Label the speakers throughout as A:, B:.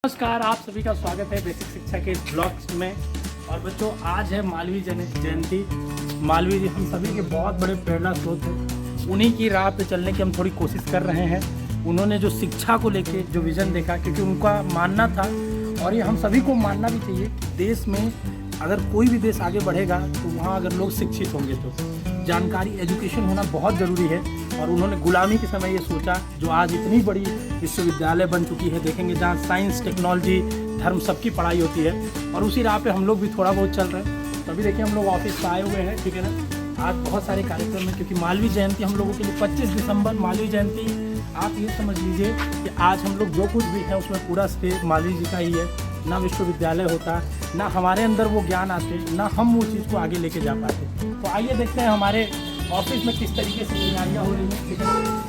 A: नमस्कार, आप सभी का स्वागत है बेसिक शिक्षा के ब्लॉग्स में। और बच्चों, आज है मालवीय जयंती। मालवीय जी हम सभी के बहुत बड़े प्रेरणा स्रोत हैं। उन्हीं की राह पे चलने की हम थोड़ी कोशिश कर रहे हैं। उन्होंने जो शिक्षा को लेके जो विज़न देखा, क्योंकि उनका मानना था और ये हम सभी को मानना भी चाहिए कि देश में अगर कोई भी देश आगे बढ़ेगा तो वहाँ अगर लोग शिक्षित होंगे तो जानकारी, एजुकेशन होना बहुत ज़रूरी है। और उन्होंने गुलामी के समय ये सोचा, जो आज इतनी बड़ी विश्वविद्यालय बन चुकी है, देखेंगे जहाँ साइंस, टेक्नोलॉजी, धर्म सबकी पढ़ाई होती है। और उसी राह पे हम लोग भी थोड़ा बहुत चल रहे हैं। तो अभी देखिए हम लोग ऑफिस पर आए हुए हैं, ठीक है ना। आज बहुत सारे कार्यक्रम हैं क्योंकि मालवीय जयंती हम लोगों के लिए 25 दिसंबर मालवीय जयंती। आप ये समझ लीजिए कि आज हम लोग जो कुछ भी है उसमें पूरा श्रेय मालवीय जी का ही है। ना विश्वविद्यालय होता, ना हमारे अंदर वो ज्ञान आते, ना हम वो चीज़ को आगे लेके जा पाते। तो आइए देखते हैं हमारे ऑफिस में किस तरीके से तैयारियाँ हो रही हैं, ठीक है।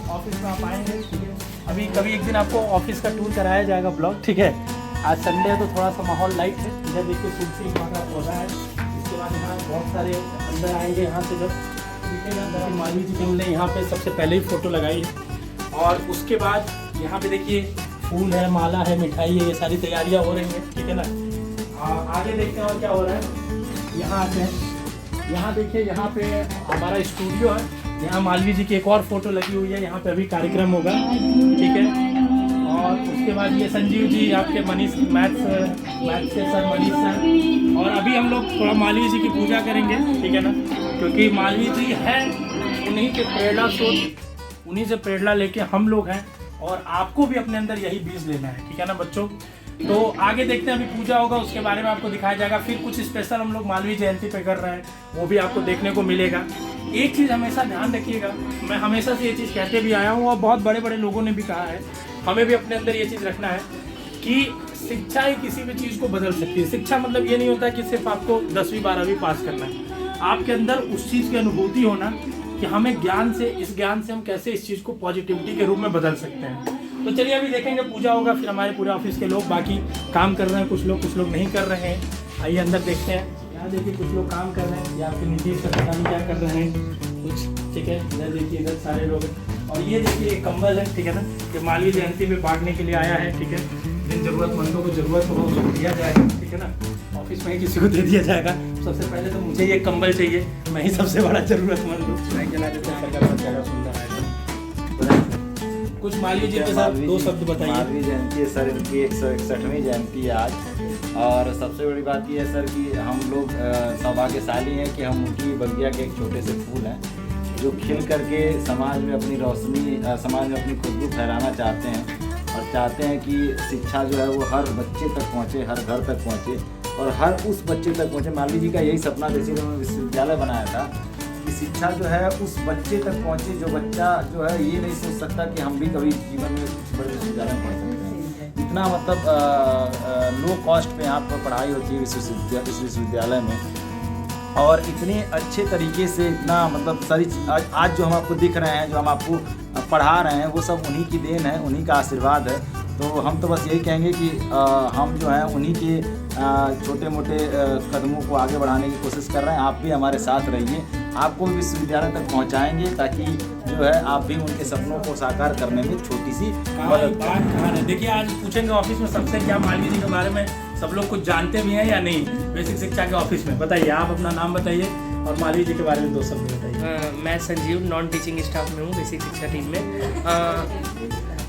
A: ऑफिस में आप आएंगे, ठीक है। अभी कभी एक दिन आपको ऑफिस का टूर कराया जाएगा, ब्लॉग, ठीक है। आज संडे है तो थोड़ा सा माहौल लाइट है। इधर देखिए तुलसी माँ का पौधा है। इसके बाद यहाँ बहुत सारे अंदर आएंगे, यहाँ से जब दिखेगा मालवीय जी की हमने यहाँ पे सबसे पहले ही फ़ोटो लगाई है। और उसके बाद यहाँ पे देखिए फूल है, माला है, मिठाई है, ये सारी तैयारियाँ हो रही हैं, ठीक है ना। आगे देखते हैं और क्या हो रहा है। यहाँ आते हैं, यहाँ देखिए, यहाँ पे हमारा स्टूडियो है। यहाँ मालवीय जी की एक और फोटो लगी हुई है। यहाँ पे अभी कार्यक्रम होगा, ठीक है। और उसके बाद ये संजीव जी, आपके मनीष मैथ्स के सर, मनीष सर। और अभी हम लोग थोड़ा मालवीय जी की पूजा करेंगे, ठीक है ना, क्योंकि मालवीय जी है उन्हीं के प्रेरणा स्रोत, उन्हीं से प्रेरणा लेके हम लोग हैं। और आपको भी अपने अंदर यही बीज लेना है, ठीक है ना बच्चों। तो आगे देखते हैं, अभी पूजा होगा उसके बारे में आपको दिखाया जाएगा। फिर कुछ स्पेशल हम लोग मालवीय जयंती पे कर रहे हैं, वो भी आपको देखने को मिलेगा। एक चीज़ हमेशा ध्यान रखिएगा, मैं हमेशा से ये चीज़ कहते भी आया हूँ और बहुत बड़े बड़े लोगों ने भी कहा है, हमें भी अपने अंदर ये चीज़ रखना है कि शिक्षा ही किसी भी चीज़ को बदल सकती है। शिक्षा मतलब ये नहीं होता कि सिर्फ आपको 10वीं 12वीं पास करना है। आपके अंदर उस चीज़ की अनुभूति होना कि हमें ज्ञान से, इस ज्ञान से हम कैसे इस चीज़ को पॉजिटिविटी के रूप में बदल सकते हैं। तो चलिए अभी देखेंगे, पूजा होगा, फिर हमारे पूरे ऑफिस के लोग बाकी काम कर रहे हैं, कुछ लोग नहीं कर रहे हैं। आइए अंदर देखते हैं। यहाँ देखिए कुछ लोग काम कर रहे हैं, या फिर नीतीश का पता नहीं क्या कर रहे हैं कुछ, ठीक है। इधर देखिए, इधर सारे लोग। और ये देखिए एक कंबल है, ठीक है ना, कि मालवीय जयंती में बांटने के लिए आया है, ठीक है। जिन जरूरतमंदों को जरूरत हो उसको दिया जाएगा, ठीक है ना। ऑफिस में ही किसी को दे दिया जाएगा। सबसे पहले तो मुझे ये कंबल चाहिए, मैं ही सबसे बड़ा जरूरतमंद हूँ। ज़्यादा सुंदर है। कुछ मालवीय जी के साथ दो शब्द बताइए।
B: मालवीय जयंती है सर, इनकी 161वीं जयंती है आज। और सबसे बड़ी बात यह है सर कि हम लोग सौभाग्यशाली हैं कि हम उनकी बगिया के एक छोटे से फूल हैं जो खिल करके समाज में अपनी रोशनी, समाज में अपनी खुशबू फैलाना चाहते हैं। और चाहते हैं कि शिक्षा जो है वो हर बच्चे तक पहुँचे, हर घर तक पहुँचे और हर उस बच्चे तक पहुँचे। मालवीय जी का यही सपना था, इसीलिए उन्होंने विश्वविद्यालय बनाया था कि शिक्षा जो है उस बच्चे तक पहुँचे जो बच्चा जो है ये नहीं सोच सकता कि हम भी कभी जीवन में कुछ बड़े विश्वविद्यालय में पढ़ सकते हैं। इतना मतलब लो कॉस्ट पे यहाँ पर पढ़ाई होती है इस विश्वविद्यालय में। और इतने अच्छे तरीके से, इतना मतलब सारी आज जो हम आपको दिख रहे हैं, जो हम आपको पढ़ा रहे हैं, वो सब उन्हीं की देन है, उन्हीं का आशीर्वाद है। तो हम तो बस यही कहेंगे कि हम जो है उन्हीं के छोटे मोटे कदमों को आगे बढ़ाने की कोशिश कर रहे हैं। आप भी हमारे साथ रहिए, आपको भी विश्वविद्यालय तक पहुंचाएंगे ताकि जो है आप भी उनके सपनों को साकार करने में छोटी सी मदद करें।
A: देखिए आज पूछेंगे ऑफिस में सबसे, क्या मालवीय जी के बारे में सब लोग कुछ जानते भी हैं या नहीं बेसिक शिक्षा के ऑफिस में। बताइए, आप अपना नाम बताइए और मालवीय जी के बारे में दो शब्द बताइए।
C: मैं संजीव, नॉन टीचिंग स्टाफ में हूँ बेसिक शिक्षा टीम में।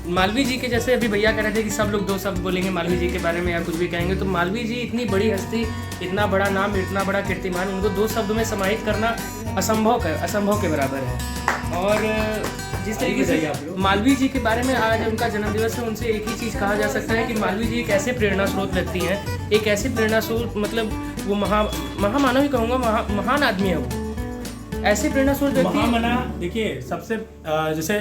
C: मालवीय जी के जैसे अभी भैया कह रहे थे कि सब लोग दो शब्द बोलेंगे मालवीय जी के बारे में या कुछ भी कहेंगे, तो मालवीय जी इतनी बड़ी हस्ती, इतना बड़ा नाम, इतना बड़ा कीर्तिमान, उनको दो शब्द में समाहित करना असंभव के बराबर है। और जिस तरीके से मालवीय जी के बारे में आज उनका जन्मदिवस है, उनसे एक ही चीज़ कहा जा सकता है कि मालवीय जी एक ऐसे प्रेरणा स्रोत व्यक्ति हैं, एक ऐसे प्रेरणा स्रोत, मतलब वो महामानव ही कहूँगा, महान आदमी है वो। ऐसे प्रेरणा स्रोत व्यक्ति।
A: देखिए सबसे जैसे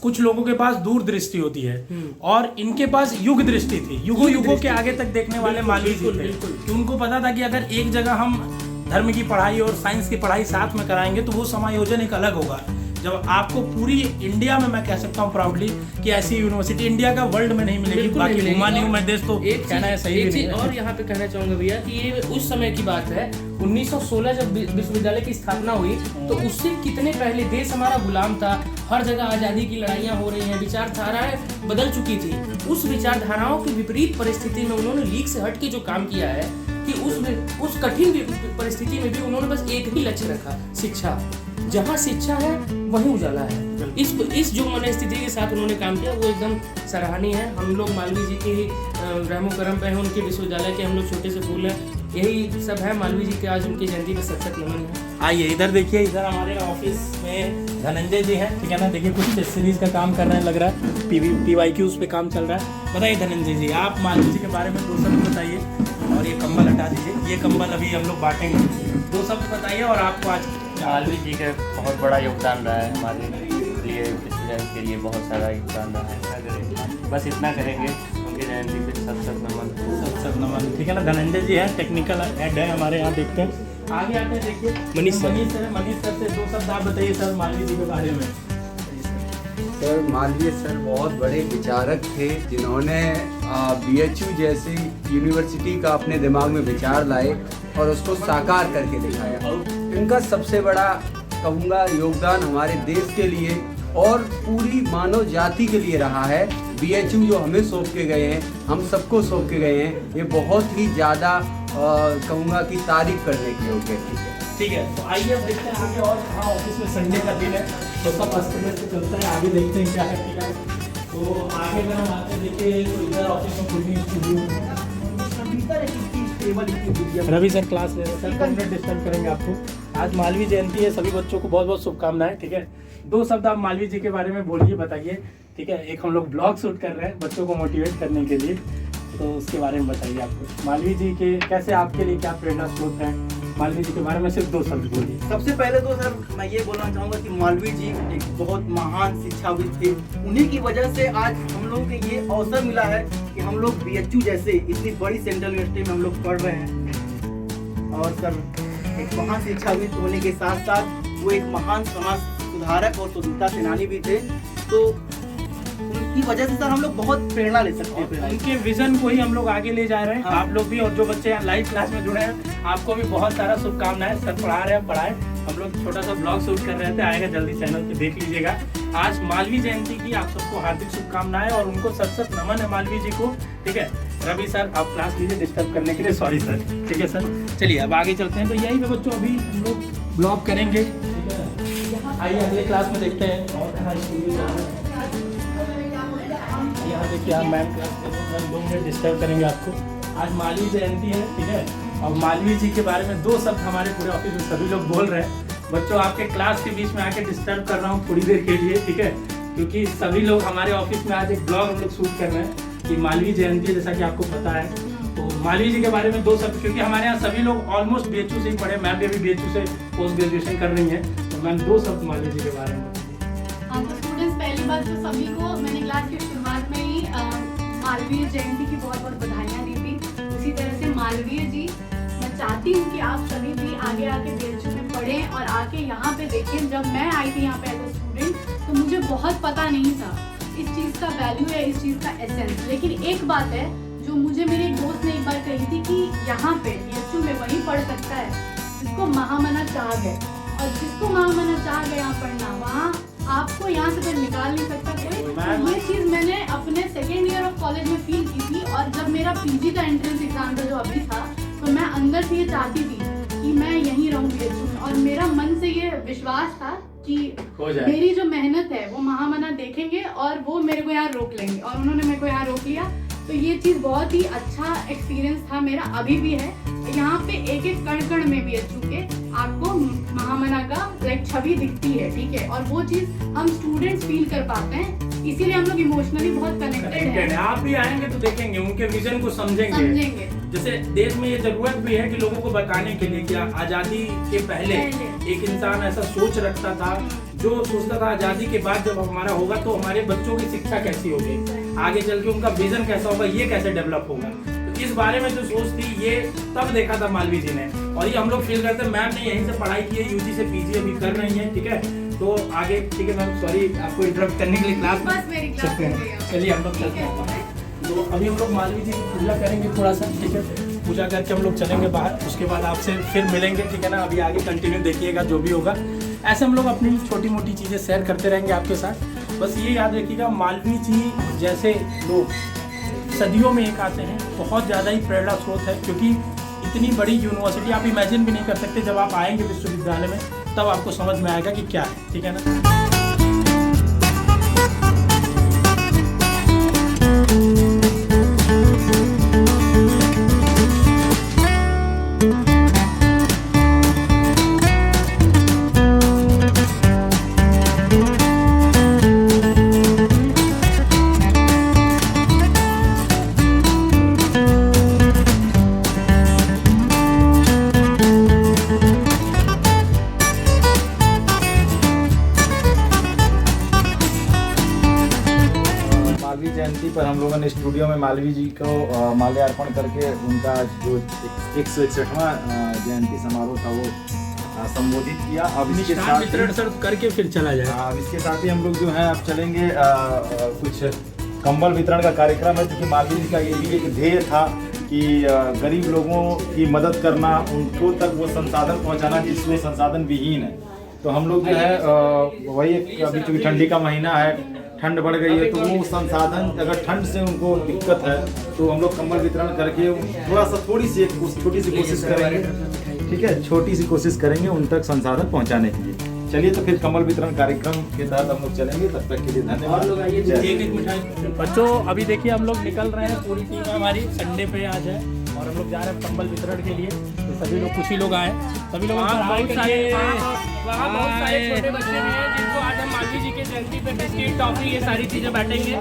A: कुछ लोगों के पास दूरदृष्टि होती है और इनके पास युग दृष्टि थी, युगों के आगे तक देखने वाले मालवीय जी थे। कि उनको पता था कि अगर एक जगह हम धर्म की पढ़ाई और साइंस की पढ़ाई साथ में कराएंगे तो वो समायोजन एक अलग होगा। जब आपको पूरी इंडिया में, मैं कह सकता हूँ प्राउडली, कि ऐसी यूनिवर्सिटी इंडिया का वर्ल्ड में नहीं मिलेगी। बाकी घुमा नहीं हूँ मैं देश, तो
C: एक कहना है सही। एक चीज और यहाँ पे कहना चाहूँगा भैया कि ये उस समय की बात है, 1916 जब विश्वविद्यालय की स्थापना हुई तो उससे कितने पहले देश हमारा गुलाम था, हर जगह आज़ादी की लड़ाइयाँ हो रही हैं, विचारधाराएं बदल चुकी थी। उस विचारधाराओं की विपरीत परिस्थिति में उन्होंने लीक से हट के जो काम किया है कि उस कठिन परिस्थिति में भी उन्होंने बस एक ही लक्ष्य रखा, शिक्षा। जहाँ शिक्षा है वहीं उजाला है। इस जो मनस्थिति के साथ उन्होंने काम किया वो एकदम सराहनीय है। हम लोग मालवीय जी के ही रहमो करम पे हैं, उनके विश्वविद्यालय के हम लोग छोटे से फूल हैं। यही सब है, मालवीय जी के आज उनकी जयंती पे सत नमन है।
A: आइए इधर देखिए, इधर हमारे ऑफिस में धनंजय जी हैं, ठीक है ना। देखिए कुछ सीरीज का काम कर रहे हैं, लग रहा है PYQs पे काम चल रहा है। बताइए धनंजय जी, आप मालवीय जी के बारे में 2 शब्द बताइए। और ये कंबल हटा दीजिए, ये कंबल अभी हम लोग बांटेंगे। 2 शब्द बताइए और आपको आज
D: मालवीय जी का बहुत बड़ा योगदान रहा है हमारे लिए, स्टूडेंट के लिए बहुत सारा योगदान रहा है। बस इतना करेंगे, उनकी जयंती पे सत नमन।
A: ठीक है ना। धनंजय जी हैं, टेक्निकल हेड है हमारे यहाँ। देखते हैं आगे आते हैं। देखिए मनीष सर से 2 शब्द आप बताइए सर मालवीय जी के बारे में।
E: सर मालवीय सर बहुत बड़े विचारक थे, जिन्होंने BHU जैसी यूनिवर्सिटी का अपने दिमाग में विचार लाए और उसको साकार करके दिखाया। इनका सबसे बड़ा कहूँगा योगदान हमारे देश के लिए और पूरी मानव जाति के लिए रहा है। BHU जो हमें सौंप के गए हैं, हम सबको सौंप के गए हैं, ये बहुत ही ज़्यादा कहूँगा कि तारीफ करने के योग्य है।
A: ठीक है, तो आइए अब देखते हैं आगे। और हाँ, ऑफिस में संडे का दिन है तो सब कस्टमर से चलता है। आगे देखते हैं क्या है, ठीक है। तो आगे अगर हम आते हैं, देखिए तो इधर ऑफिस में खुद ही स्टूडियो रवि सर क्लास ले रहे हैं। सर 5 मिनट डिस्टर्ब करेंगे आपको। आज मालवीय जयंती है, सभी बच्चों को बहुत बहुत शुभकामनाएं, ठीक है। 2 शब्द आप मालवीय जी के बारे में बोलिए, बताइए, ठीक है। एक हम लोग ब्लॉग शूट कर रहे हैं बच्चों को मोटिवेट करने के लिए, तो उसके बारे में बताइए। आपको मालवीय जी के कैसे, आपके लिए क्या प्रेरणा स्रोत है, मालवीय जी के बारे में सिर्फ 2 शब्द बोलिए।
F: सबसे पहले तो सर मैं ये बोलना चाहूँगा कि मालवीय जी एक बहुत महान शिक्षाविद थे। उन्हीं की वजह से आज हम लोगों को ये अवसर मिला है कि हम लोग BHU जैसे इतनी बड़ी सेंट्रल यूनिवर्सिटी में हम लोग पढ़ रहे हैं। और सर एक महान शिक्षाविद होने के साथ साथ वो एक महान समाज सुधारक और स्वतंत्रता सेनानी भी थे। तो उनकी वजह से सर हम लोग बहुत प्रेरणा ले सकते हैं।
A: उनके विजन को ही हम लोग आगे ले जा रहे हैं। आप लोग भी और जो बच्चे यहाँ लाइव क्लास में जुड़े हैं, आपको भी बहुत सारा शुभकामनाएं। सर पढ़ा रहे हैं, पढ़ाए। हम लोग छोटा सा ब्लॉग शूट कर रहे थे, आएगा जल्दी चैनल पे देख लीजिएगा। आज मालवीय जयंती की आप सबको हार्दिक शुभकामनाएं और उनको सत नमन है मालवीय जी को, ठीक है। रवि सर आप क्लास लीजिए, डिस्टर्ब करने के लिए सॉरी सर, ठीक है सर। चलिए अब आगे चलते हैं। तो यही पे बच्चों अभी हम लोग ब्लॉग करेंगे, ठीक है। आइए अगले क्लास में देखते हैं। और यहाँ देखिए आप मैम क्लास में 2 मिनट डिस्टर्ब करेंगे आपको। आज मालवीय जयंती है, ठीक है। और मालवीय जी के बारे में 2 शब्द हमारे पूरे ऑफिस में सभी लोग बोल रहे हैं। बच्चों आपके क्लास के बीच में आके डिस्टर्ब कर रहा हूँ थोड़ी देर के लिए, ठीक है, क्योंकि सभी लोग हमारे ऑफिस में आज एक ब्लॉग हम लोग शूट कर रहे हैं कि मालवीय जयंती जैसा कि आपको पता है। तो मालवीय जी के बारे में 2 शब्द, क्योंकि हमारे यहाँ सभी लोग ऑलमोस्ट BHU से ही पढ़े। मैम भी अभी BHU से पोस्ट ग्रेजुएशन कर रही है, तो मैम 2 शब्द मालवीय जी के बारे में।
G: स्टूडेंट्स, पहली बात तो सभी को मैंने क्लास की शुरुआत में ही मालवीय जयंती की बहुत बहुत बधाइयाँ दी थी। उसी तरह से मालवीय जी, मैं चाहती हूँ कि आप सभी भी आगे आके BHU में पढ़ें और आके यहाँ पे देखें। जब मैं आई थी यहाँ पे एज ए स्टूडेंट तो मुझे बहुत पता नहीं था इस चीज़ का वैल्यू है, इस चीज़ का एसेंस। लेकिन एक बात है जो मुझे मेरे एक दोस्त ने एक बार कही थी कि यहाँ पे BHU में वही पढ़ सकता है जिसको महामना चाह गए, और जिसको महामना चाह गए यहाँ पढ़ना, वहाँ आपको यहाँ से फिर निकाल नहीं सकता कोई। तो ये चीज़ मैंने अपने 2nd ईयर ऑफ कॉलेज में फील की थी। और जब मेरा PG का एंट्रेंस एग्जाम था जो अभी था, तो मैं अंदर से ये चाहती थी कि मैं यहीं रहूँ BHU में। और मेरा मन से ये विश्वास था कि मेरी जो मेहनत है वो महामना देखेंगे और वो मेरे को यहाँ रोक लेंगे, और उन्होंने मेरे को यहाँ रोक लिया। तो ये चीज़ बहुत ही अच्छा एक्सपीरियंस था मेरा, अभी भी है। यहाँ पे एक एक कण कण में BHU के आपको महामना का छवि दिखती है, ठीक है। और वो चीज़ हम स्टूडेंट्स फील कर पाते हैं, इसीलिए हम लोग इमोशनली बहुत कनेक्टेड हैं।
A: आप भी आएंगे तो देखेंगे, उनके विजन को समझेंगे। जैसे देश में ये जरूरत भी है कि लोगों को बताने के लिए कि आज़ादी के पहले एक इंसान ऐसा सोच रखता था, जो सोचता था आज़ादी के बाद जब हमारा होगा तो हमारे बच्चों की शिक्षा कैसी होगी, आगे चल के उनका विजन कैसा होगा, ये कैसे डेवलप होगा। तो इस बारे में जो सोच थी ये तब देखा था मालवीय जी ने, और ये हम लोग फील करते हैं। मैम ने यहीं से पढ़ाई की है, UG से PG अभी कर रही है, ठीक है। तो आगे, ठीक है मैम, सॉरी आपको इंटरप्ट करने के लिए क्लास में। चलिए हम लोग चलते हैं। तो अभी हम लोग मालवीय जी की पूजा करेंगे थोड़ा सा, ठीक है। पूजा करके हम लोग चलेंगे बाहर, उसके बाद आपसे फिर मिलेंगे, ठीक है ना। अभी आगे कंटिन्यू देखिएगा जो भी होगा, ऐसे हम लोग अपनी छोटी मोटी चीज़ें शेयर करते रहेंगे आपके साथ। बस ये याद रखिएगा, मालवीय जी जैसे लोग सदियों में एक आते हैं, बहुत ज़्यादा ही प्रेरणा स्रोत है, क्योंकि इतनी बड़ी यूनिवर्सिटी आप इमेजिन भी नहीं कर सकते। जब आप आएंगे विश्वविद्यालय में तब आपको समझ में आएगा कि क्या है, ठीक है ना।
B: मालवीय जयंती पर हम लोगों ने स्टूडियो में मालवीय जी को माल्यार्पण करके उनका जो 161वां जयंती समारोह था वो संबोधित किया। अब इसके साथ
A: वितरण सर करके फिर चला जाए।
B: अब इसके साथ ही हम लोग जो है अब चलेंगे कुछ कंबल वितरण का कार्यक्रम है, क्योंकि मालवीय जी का ये भी एक ध्येय था कि गरीब लोगों की मदद करना, उनको तक वो संसाधन पहुंचाना जिसमें संसाधन विहीन है। तो हम लोग जो है वही अभी चूँकि ठंडी का महीना है, ठंड बढ़ गई है, तो वो संसाधन अगर ठंड से उनको दिक्कत है तो हम लोग कंबल वितरण करके थोड़ी सी छोटी सी कोशिश करेंगे, ठीक है, छोटी सी कोशिश करेंगे उन तक संसाधन पहुंचाने के लिए। चलिए तो फिर कंबल वितरण कार्यक्रम के तहत हम लोग चलेंगे, तब तक के लिए धन्यवाद।
A: एक मिठाई बच्चों, अभी देखिए हम लोग निकल रहे हैं, पूरी टीम हमारी संडे पे आज है और हम लोग जा रहे हैं कंबल वितरण के लिए। तो सभी लोग, कुछ ही लोग आए, सभी लोग
C: वहाँ बहुत सारे छोटे बच्चे भी हैं जिनको आज हम मालवीय जी के जयंती पे बिस्किट, टॉफी, ये सारी चीज़ें बांटेंगे।